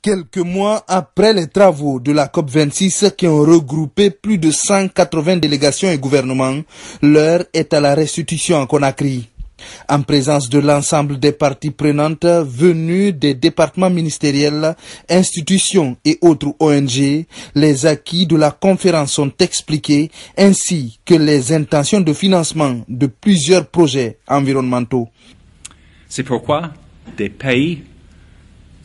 Quelques mois après les travaux de la COP26 qui ont regroupé plus de 180 délégations et gouvernements, l'heure est à la restitution à Conakry. En présence de l'ensemble des parties prenantes venues des départements ministériels, institutions et autres ONG, les acquis de la conférence sont expliqués ainsi que les intentions de financement de plusieurs projets environnementaux. C'est pourquoi des pays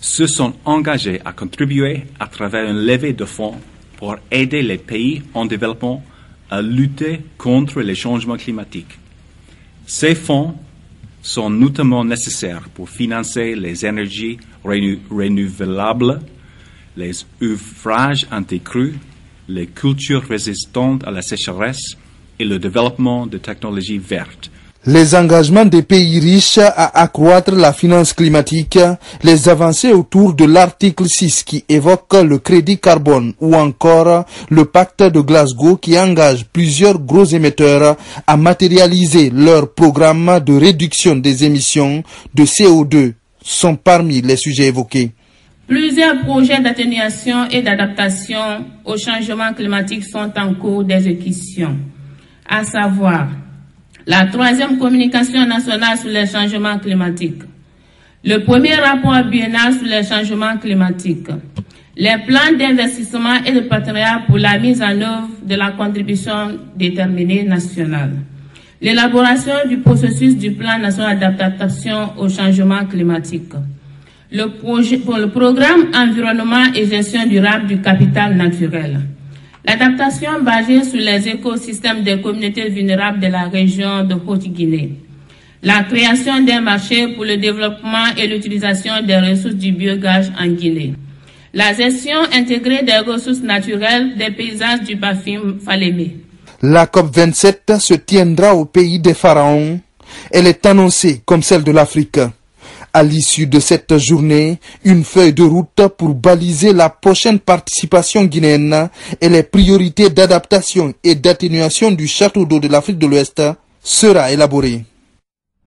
se sont engagés à contribuer à travers une levée de fonds pour aider les pays en développement à lutter contre les changements climatiques. Ces fonds sont notamment nécessaires pour financer les énergies renouvelables, les ouvrages anti-crues, les cultures résistantes à la sécheresse et le développement de technologies vertes. Les engagements des pays riches à accroître la finance climatique, les avancées autour de l'article 6 qui évoque le crédit carbone ou encore le pacte de Glasgow qui engage plusieurs gros émetteurs à matérialiser leur programme de réduction des émissions de CO2 sont parmi les sujets évoqués. Plusieurs projets d'atténuation et d'adaptation au changement climatique sont en cours d'exécution, à savoir la 3e communication nationale sur les changements climatiques, le premier rapport biennal sur les changements climatiques, les plans d'investissement et de partenariat pour la mise en œuvre de la contribution déterminée nationale, l'élaboration du processus du plan national d'adaptation au changement climatique, le programme environnement et gestion durable du capital naturel, l'adaptation basée sur les écosystèmes des communautés vulnérables de la région de Haute-Guinée. La création d'un marché pour le développement et l'utilisation des ressources du biogaz en Guinée. La gestion intégrée des ressources naturelles des paysages du Bafim Falémé. La COP27 se tiendra au pays des pharaons. Elle est annoncée comme celle de l'Afrique. À l'issue de cette journée, une feuille de route pour baliser la prochaine participation guinéenne et les priorités d'adaptation et d'atténuation du château d'eau de l'Afrique de l'Ouest sera élaborée.